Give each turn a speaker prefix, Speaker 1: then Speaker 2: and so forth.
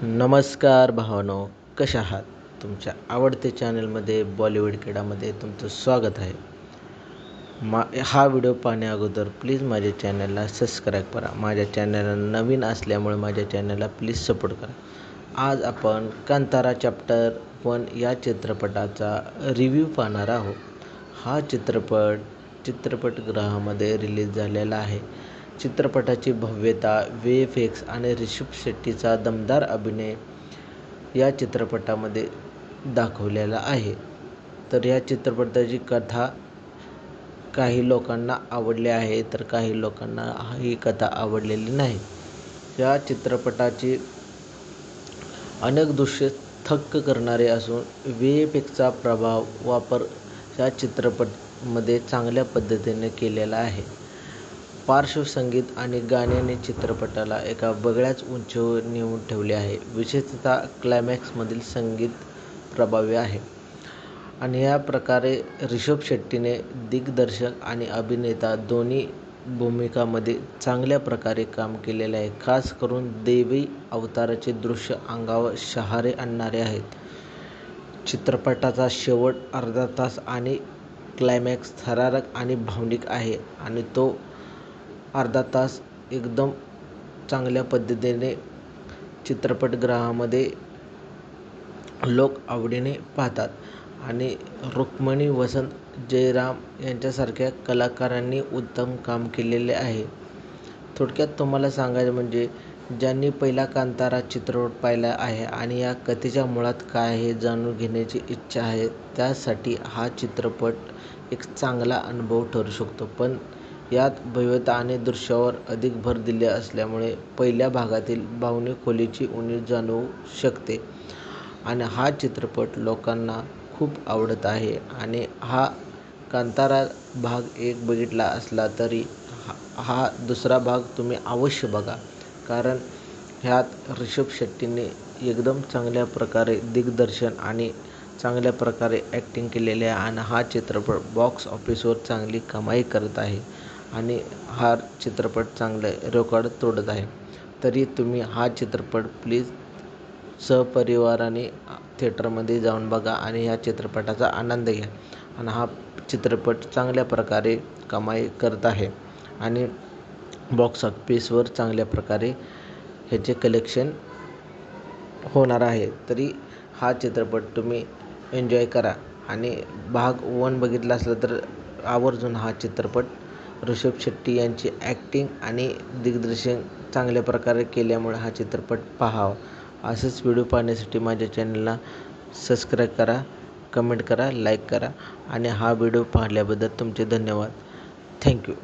Speaker 1: नमस्कार भावांनो, कशा आहात? तुमच्या आवडते चॅनलमध्ये बॉलिवूड क्रीडामध्ये तुमचं स्वागत आहे. हा व्हिडिओ पाहण्या अगोदर प्लीज माझ्या चॅनलला सबस्क्राईब करा. माझ्या चॅनलला नवीन असल्यामुळे माझ्या चॅनलला प्लीज सपोर्ट करा. आज आपण कांतारा चॅप्टर 1 या चित्रपटाचा रिव्ह्यू पाहणार आहोत. हा चित्रपटगृहामध्ये रिलीज झालेला आहे. चित्रपटाची भव्यता, VFX आणि ऋषभ शेट्टीचा दमदार अभिनय या चित्रपटामध्ये दाखवलेला आहे. तर या चित्रपटाची कथा काही लोकांना आवडली आहे, तर काही लोकांना ही कथा आवडलेली नाही. या चित्रपटाची अनेक दृश्ये थक्क करणारे असून VFXचा वापर या चित्रपटामध्ये चांगल्या पद्धतीने केलेला आहे. पार्श्वसंगीत आणि गाण्याने चित्रपटाला एका वेगळ्याच उंचीवर नेऊन ठेवले आहे. विशेषतः क्लायमॅक्समधील संगीत प्रभावी आहे आणि या प्रकारे ऋषभ शेट्टीने दिग्दर्शक आणि अभिनेता दोन्ही भूमिकांमध्ये चांगल्या प्रकारे काम केलेले आहे. खास करून दैवी अवताराचे दृश्य अंगावर शहारे आणणारे आहेत. चित्रपटाचा शेवट अर्धा तास आणि क्लायमॅक्स थरारक आणि भावनिक आहे आणि तो अर्धा तास एकदम चांगल्या पद्धतीने चित्रपटगृहामध्ये लोक आवडीने पाहतात आणि रुक्मिणी वसंत जयराम यांच्यासारख्या कलाकारांनी उत्तम काम केलेले आहे. थोडक्यात तुम्हाला सांगायचं म्हणजे ज्यांनी पहिला कांतारा चित्रपट पाहिला आहे आणि या कथेच्या मुळात काय आहे जाणून घेण्याची इच्छा आहे, त्यासाठी हा चित्रपट एक चांगला अनुभव ठरू शकतो. पण यात भव्यता आणि दृश्यावर अधिक भर दिली असल्यामुळे पहिल्या भागातील भावनिक खोलीची उणीव जाणवू शकते आणि हा चित्रपट लोकांना खूप आवडत आहे. आणि हा कांतारा भाग 1 बघितला असला तरी हा दुसरा भाग तुम्ही अवश्य बघा, कारण ह्यात ऋषभ शेट्टीने एकदम चांगल्या प्रकारे दिग्दर्शन आणि चांगल्या प्रकारे ॲक्टिंग केलेली आहे आणि हा चित्रपट बॉक्स ऑफिसवर चांगली कमाई करत आहे आणि हा चित्रपट चांगले रेकॉर्ड तोडत आहे. तरी तुम्ही हा चित्रपट प्लीज सहपरिवाराने थिएटरमध्ये जाऊन बघा आणि ह्या चित्रपटाचा आनंद घ्या. आणि हा चित्रपट चांगल्या प्रकारे कमाई करत आहे आणि बॉक्स ऑफिसवर चांगल्या प्रकारे ह्याचे कलेक्शन होणार आहे. तरी हा चित्रपट तुम्ही एन्जॉय करा आणि भाग 1 बघितला असला तर आवर्जून हा चित्रपट ऋषभ शेट्टी यांची ॲक्टिंग आणि दिग्दर्शन चांगल्या प्रकारे केल्यामुळे हा चित्रपट पाहावा. असेच व्हिडिओ पाहण्यासाठी माझ्या चॅनलला सबस्क्राईब करा, कमेंट करा, लाईक करा आणि हा व्हिडिओ पाहिल्याबद्दल तुमचे धन्यवाद. थँक्यू.